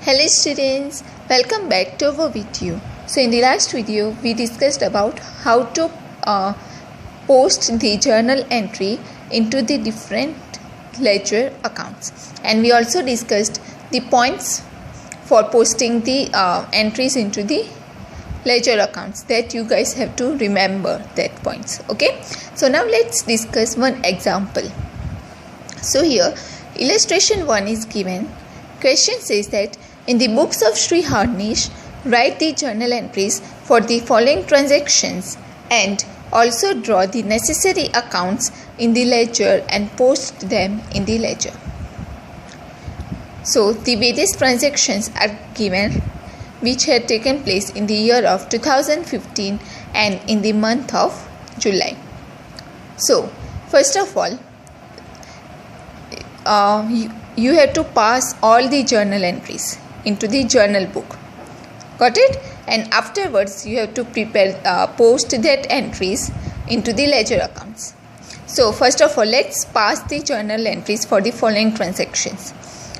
Hello students, welcome back to our video. So in the last video we discussed about how to post the journal entry into the different ledger accounts, and we also discussed the points for posting the entries into the ledger accounts that you guys have to remember that points. Okay, so now let's discuss one example. So here illustration 1 is given. Question says that in the books of Sri Harnish, write the journal entries for the following transactions and also draw the necessary accounts in the ledger and post them in the ledger. So the various transactions are given which had taken place in the year of 2015 and in the month of July. So first of all, you have to pass all the journal entries into the journal book. Got it? And afterwards you have to post that entries into the ledger accounts. So first of all, let's pass the journal entries for the following transactions.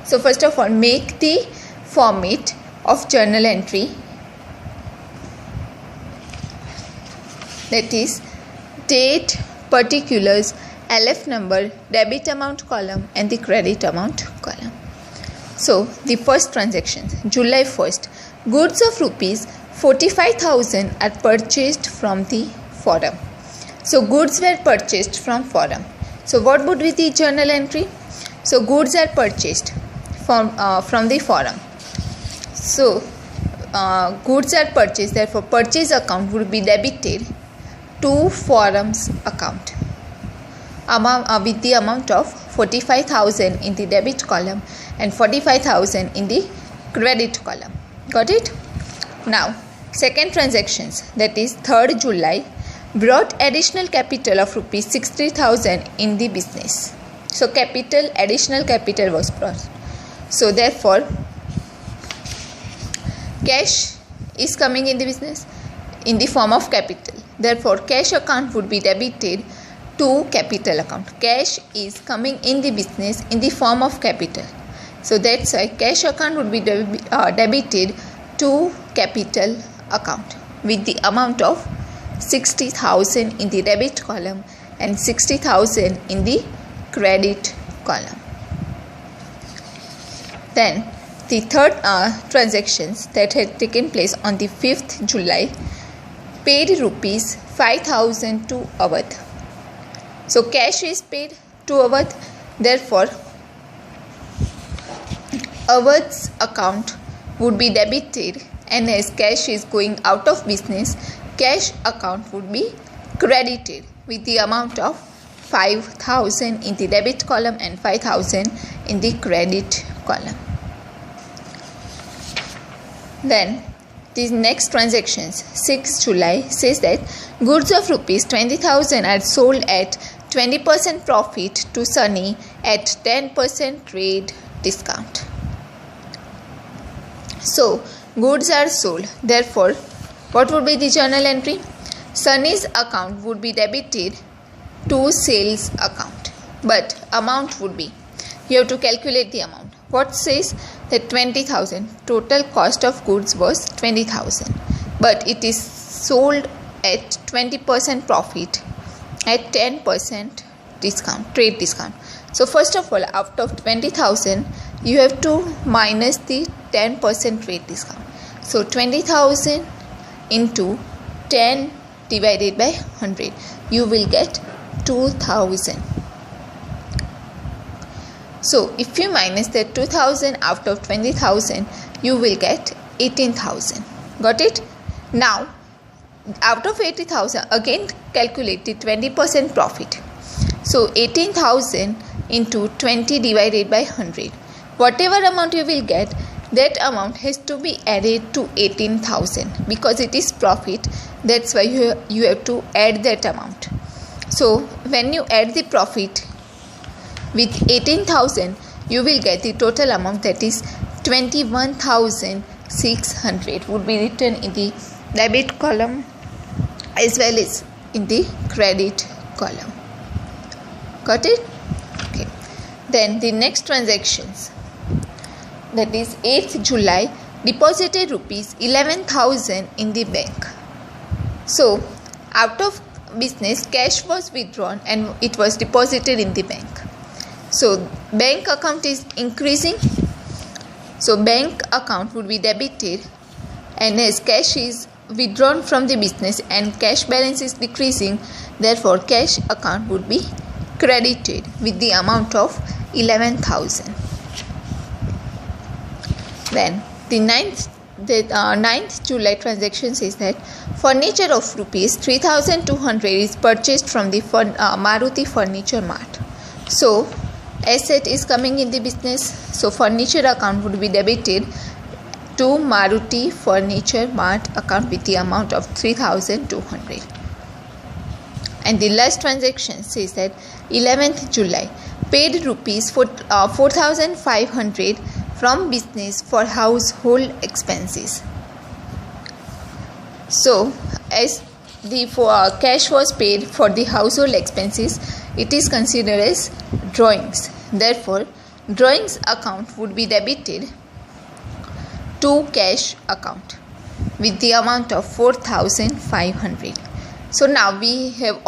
So first of all, make the format of journal entry, that is date, particulars, LF number, debit amount column and the credit amount column. So the first transaction, July 1st, goods of rupees 45,000 are purchased from the forum. So goods were purchased from forum. So what would be the journal entry? So goods are purchased from the forum. So goods are purchased, therefore purchase account would be debited to forum's account with the amount of 45,000 in the debit column and 45,000 in the credit column. Got it? Now second transactions, that is 3rd July, brought additional capital of rupees 60,000 in the business. So additional capital was brought. So therefore cash is coming in the business in the form of capital. Therefore cash account would be debited to capital account. Cash is coming in the business in the form of capital. So that's why cash account would be debited to capital account with the amount of 60,000 in the debit column and 60,000 in the credit column. Then the third transactions that had taken place on the 5th July, paid rupees 5,000 to Awadh. So cash is paid to Awadh, therefore Awadh's account would be debited, and as cash is going out of business, cash account would be credited with the amount of 5,000 in the debit column and 5,000 in the credit column. Then the next transactions, 6th July, says that goods of rupees 20,000 are sold at 20% profit to Sunny at 10% trade discount. So goods are sold, therefore what would be the journal entry? Sunny's account would be debited to sales account, but amount would be, you have to calculate the amount. What says that 20,000 total cost of goods was 20,000, but it is sold at 20% profit at 10% discount, trade discount. So first of all, out of 20,000 you have to minus the 10% trade discount. So 20,000 into 10 divided by 100, you will get 2,000. So if you minus that 2,000 out of 20,000, you will get 18,000. Got it? Now out of 80,000, again calculate the 20% profit. So 18,000 into 20 divided by 100. Whatever amount you will get, that amount has to be added to 18,000 because it is profit. That's why you have to add that amount. So when you add the profit with 18,000, you will get the total amount, that is 21,600 would be written in the debit column as well as in the credit column. Got it? Okay. Then the next transactions, that is 8th July, deposited rupees 11,000 in the bank. So, out of business, cash was withdrawn and it was deposited in the bank. So, bank account is increasing. So, bank account would be debited, and as cash is withdrawn from the business and cash balance is decreasing, therefore cash account would be credited with the amount of 11,000. Then the 9th July transaction says that furniture of rupees 3,200 is purchased from the Maruti Furniture Mart. So asset is coming in the business, so furniture account would be debited to Maruti Furniture Mart account with the amount of 3,200. And the last transaction says that 11th July, paid rupees 4,500 from business for household expenses. So as the cash was paid for the household expenses, it is considered as drawings. Therefore, drawings account would be debited to cash account with the amount of 4,500. So now we have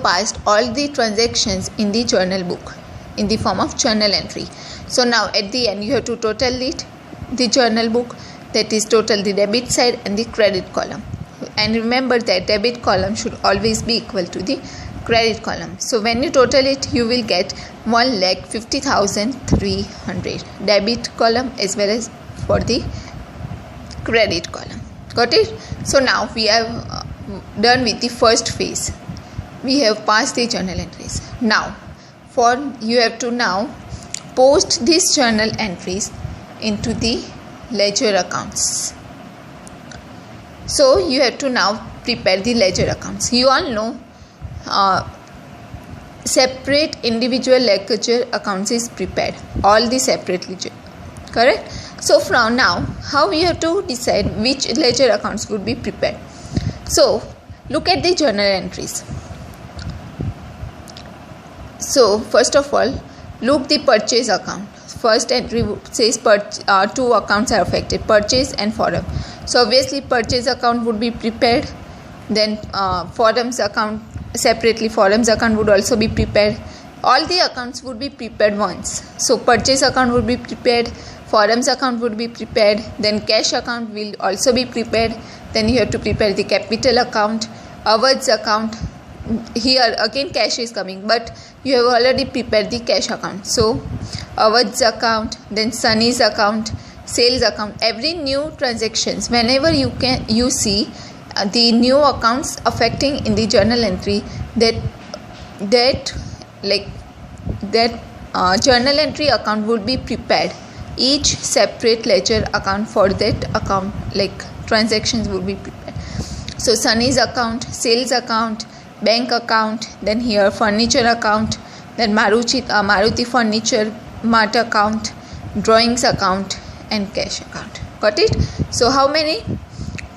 passed all the transactions in the journal book in the form of journal entry. So now at the end you have to total it, the journal book, that is total the debit side and the credit column. And remember that debit column should always be equal to the credit column. So when you total it, you will get 1,50,300 debit column as well as for the credit column. Got it? So now we have done with the first phase. We have passed the journal entries. Now you have to now post these journal entries into the ledger accounts. So you have to now prepare the ledger accounts. You all know separate individual ledger accounts is prepared, all the separate ledger, correct? So from now, how we have to decide which ledger accounts would be prepared? So look at the journal entries. So first of all, look the purchase account. First entry says two accounts are affected, purchase and forum. So obviously purchase account would be prepared, then forums account separately, forums account would also be prepared. All the accounts would be prepared once. So purchase account would be prepared, forums account would be prepared, then cash account will also be prepared. Then you have to prepare the capital account, awards account. Here again cash is coming, but you have already prepared the cash account. So awards account, then Sunny's account, sales account. Every new transactions, whenever you see the new accounts affecting in the journal entry, that journal entry account would be prepared. Each separate ledger account for that account, like transactions would be prepared. So Sunny's account, sales account, bank account, then here furniture account, then Maruti Furniture Mart account, drawings account and cash account. Got it? So how many?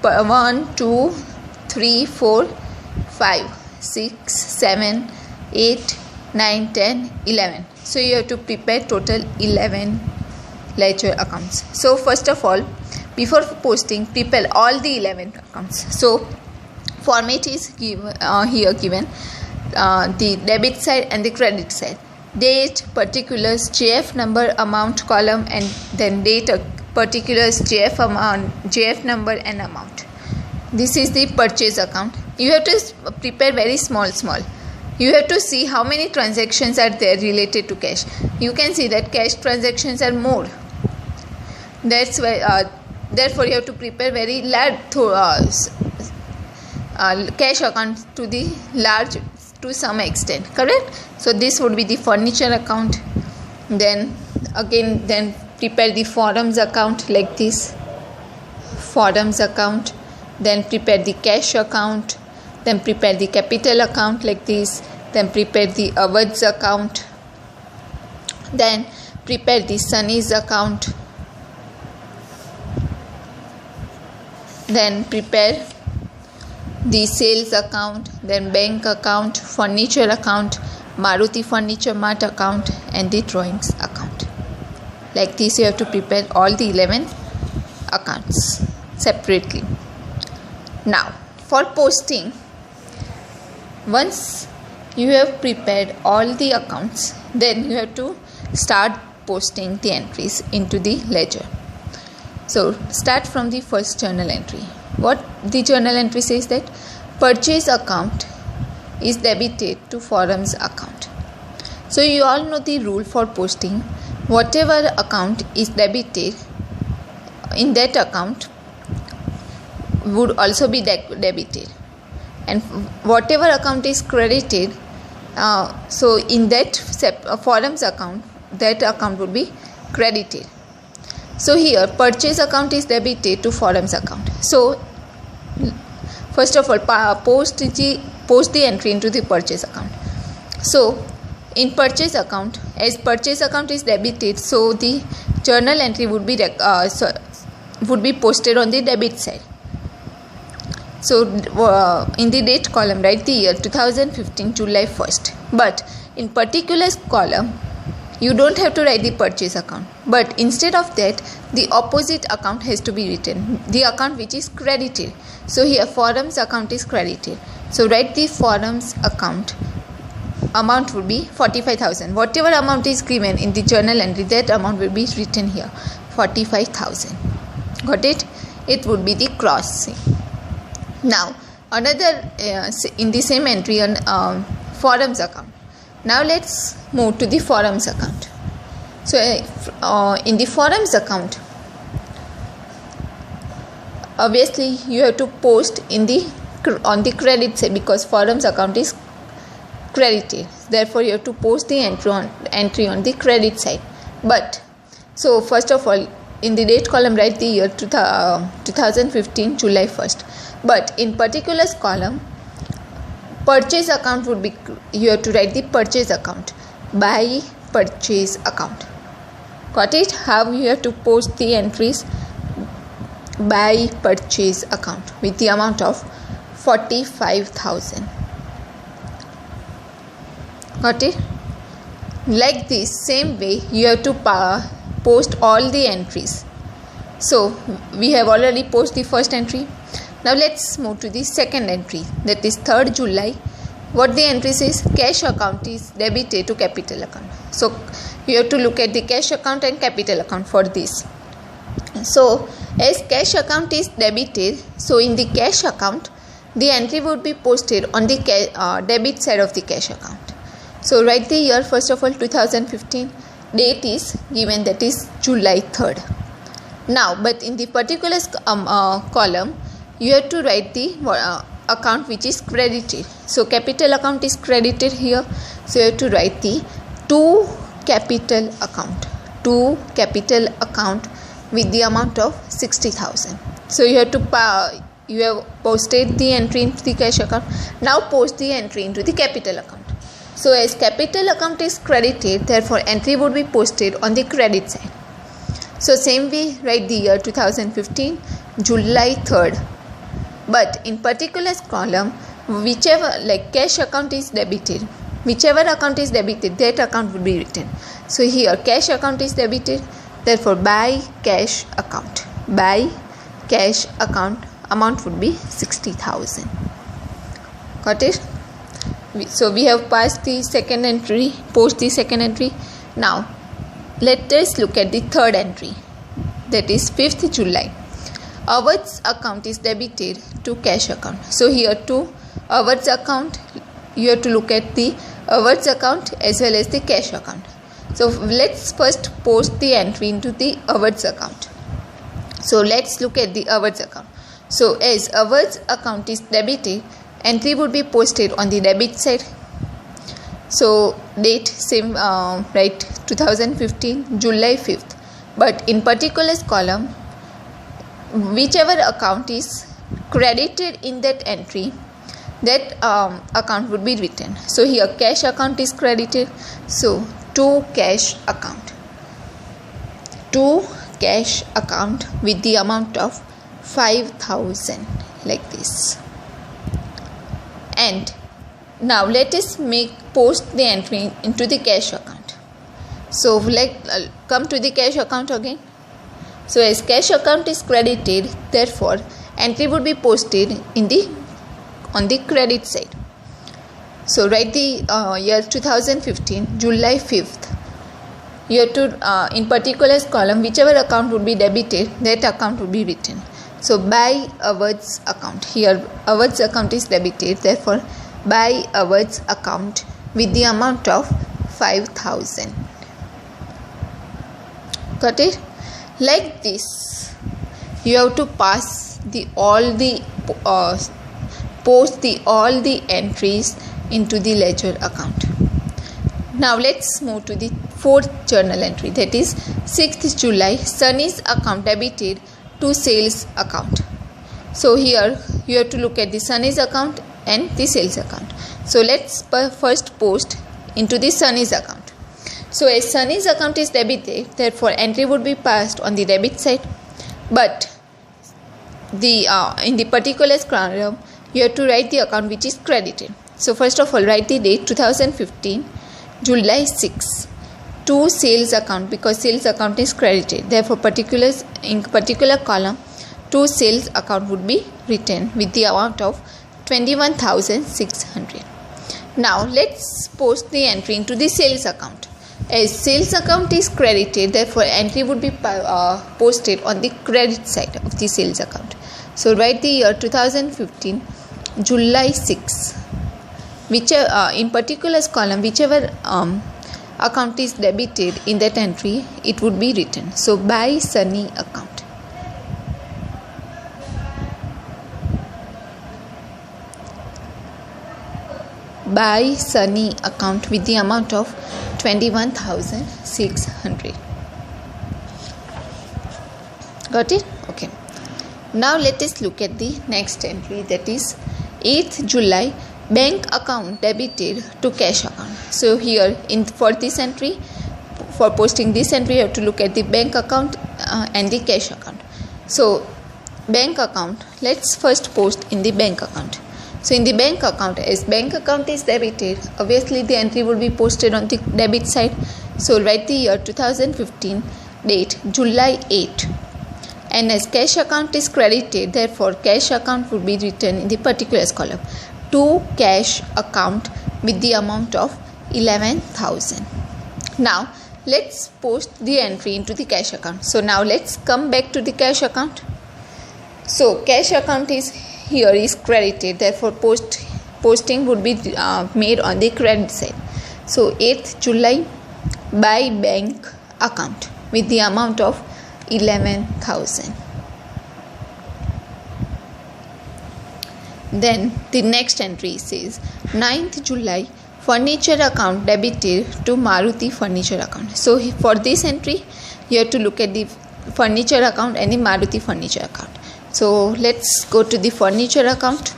1, 2, 3, 4, 5, 6, 7, 8, 9, 10, 11. So you have to prepare total 11 ledger accounts. So first of all, before posting, prepare all the 11 accounts. So format is given the debit side and the credit side. Date, particulars, JF number, amount column, and then date, particulars, JF number and amount. This is the purchase account. You have to prepare very small. You have to see how many transactions are there related to cash. You can see that cash transactions are more. That's why therefore you have to prepare very large cash account to the large to some extent, correct? So this would be the furniture account. Then prepare the forums account like this, forums account. Then prepare the cash account. Then prepare the capital account like this. Then prepare the awards account. Then prepare the Sunny's account. Then prepare the sales account, then bank account, furniture account, Maruti Furniture Mart account and the drawings account. Like this, you have to prepare all the 11 accounts separately. Now for posting, once you have prepared all the accounts, then you have to start posting the entries into the ledger. So start from the first journal entry. What the journal entry says that purchase account is debited to forums account. So you all know the rule for posting. Whatever account is debited, in that account would also be debited, and whatever account is credited, so in that forums account, that account would be credited. So here purchase account is debited to forums account. So first of all, post the entry into the purchase account. So in purchase account, as purchase account is debited, so the journal entry would be posted on the debit side. So in the date column, write the year 2015 July 1st. But in particulars column, you don't have to write the purchase account, but instead of that, the opposite account has to be written, the account which is credited. So here forums account is credited, so write the forums account. Amount would be 45,000. Whatever amount is given in the journal entry, that amount will be written here, 45,000. Got it? It would be the cross. Now another in the same entry on forums account. Now let's move to the forums account. So in the forums account, obviously you have to post on the credit side, because forums account is credited, therefore you have to post the entry on the credit side. But so first of all, in the date column, write the year 2015 July 1st. But in particulars column, purchase account would be, you have to write the purchase account by purchase account. Got it? How you have to post the entries? By purchase account with the amount of 45,000. Got it? Like this, same way you have to post all the entries. So we have already posted the first entry. Now let's move to the second entry, that is 3rd July. What the entry says, cash account is debited to capital account. So you have to look at the cash account and capital account for this. So as cash account is debited, so in the cash account, the entry would be posted on the debit side of the cash account. So write the year, first of all 2015, date is given, that is July 3rd. Now but in the particulars column, you have to write the account which is credited. So capital account is credited here, so you have to write the to capital account with the amount of 60,000. So you have posted the entry into the cash account. Now post the entry into the capital account. So as capital account is credited, therefore entry would be posted on the credit side. So same way, write the year 2015 July 3rd. But in particulars column, whichever, like cash account is debited, whichever account is debited, that account would be written. So here cash account is debited, therefore by cash account amount would be 60,000. Got it? So we have passed the second entry, post the second entry. Now let us look at the third entry, that is 5th July. Awards account is debited to cash account. So here to awards account, you have to look at the awards account as well as the cash account. So let's first post the entry into the awards account. So let's look at the awards account. So as awards account is debited, entry would be posted on the debit side. So date same, right, 2015 July 5th. But in particulars column, whichever account is credited in that entry, that account would be written. So here cash account is credited, so to cash account with the amount of 5,000, like this. And now let us post the entry into the cash account. So come to the cash account again. So as cash account is credited, therefore entry would be posted on the credit side. So write the year 2015, July 5th. You have to, in particulars column, whichever account would be debited, that account would be written. So by awards account. Here awards account is debited, therefore by awards account with the amount of 5,000. Got it? Like this, you have to post all the entries into the ledger account. Now let's move to the fourth journal entry, that is 6th July, Sunny's account debited to sales account. So here you have to look at the Sunny's account and the sales account. So let's first post into the Sunny's account. So as Sunny's account is debited, therefore entry would be passed on the debit side, but in the particulars column you have to write the account which is credited. So first of all, write the date 2015 July 6 to sales account, because sales account is credited, therefore in particular column to sales account would be written with the amount of 21,600. Now let's post the entry into the sales account. As sales account is credited, therefore entry would be posted on the credit side of the sales account. So write the year 2015 July 6, whichever in particulars column, whichever account is debited in that entry, it would be written. So by Sunny account. By Sunny account with the amount of 21,600. Got it? Okay. Now let us look at the next entry, that is 8th July, bank account debited to cash account. So here for this entry, for posting this entry, you have to look at the bank account and the cash account. So bank account, let's first post in the bank account. So in the bank account, as bank account is debited, obviously the entry will be posted on the debit side. So write the year 2015, date July 8. And as cash account is credited, therefore cash account would be written in the particulars column to cash account with the amount of 11,000. Now let's post the entry into the cash account. So now let's come back to the cash account. So cash account is credited, therefore posting would be made on the credit side. So 8th July by bank account with the amount of 11,000. Then the next entry says 9th July, furniture account debited to Maruti furniture account. So for this entry you have to look at the furniture account and the Maruti furniture account. So let's go to the furniture account.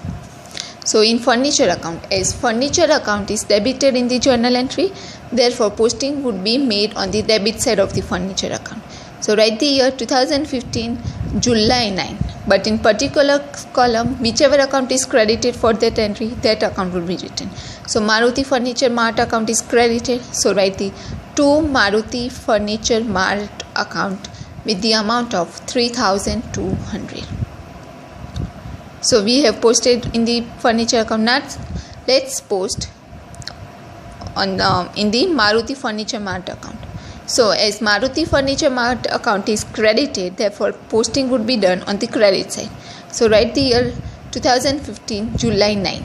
So in furniture account, as furniture account is debited in the journal entry, therefore posting would be made on the debit side of the furniture account. So write the year 2015 July 9, but in particular column, whichever account is credited for that entry, that account will be written. So Maruti Furniture Mart account is credited, so write the to Maruti Furniture Mart account with the amount of 3,200. So we have posted in the furniture account. Now let's post on in the Maruti Furniture Mart account. So as Maruti Furniture Mart account is credited, therefore posting would be done on the credit side. So write the year 2015 July 9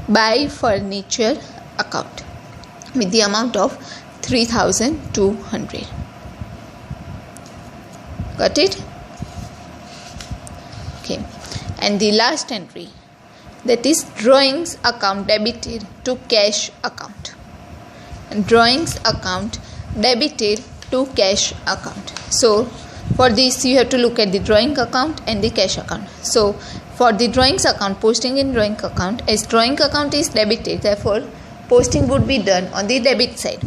by furniture account with the amount of 3,200. Got it? Okay. And the last entry, that is drawings account debited to cash account. Drawings account debited to cash account. So for this you have to look at the drawing account and the cash account. So for the drawings account, posting in drawing account, as drawing account is debited, therefore posting would be done on the debit side.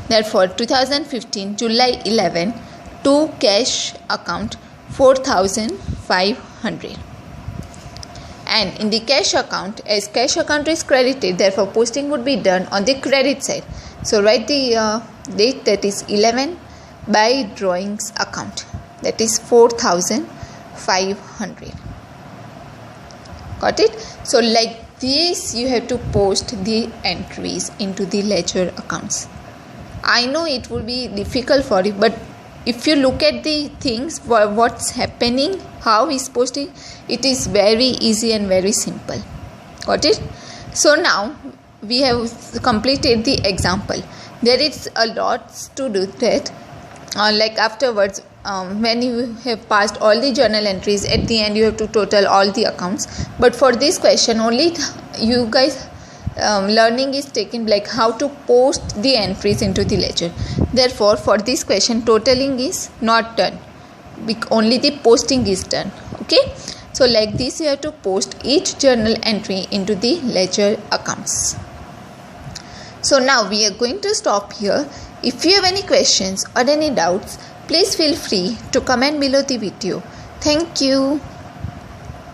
Therefore 2015 July 11 to cash account 4,500. And in the cash account, as cash account is credited, therefore posting would be done on the credit side. So write the date, that is 11, by drawings account, that is 4,500. Got it? So like this you have to post the entries into the ledger accounts. I know it will be difficult for you, but if you look at the things, what's happening, how he's posting, it is very easy and very simple. Got it? So now we have completed the example. There is a lot to do that. Like afterwards, when you have passed all the journal entries, at the end you have to total all the accounts. But for this question only, you guys learning is taken, like how to post the entries into the ledger. Therefore, for this question, totaling is not done. Only the posting is done. Okay. So like this, you have to post each journal entry into the ledger accounts. So now we are going to stop here. If you have any questions or any doubts, please feel free to comment below the video. Thank you.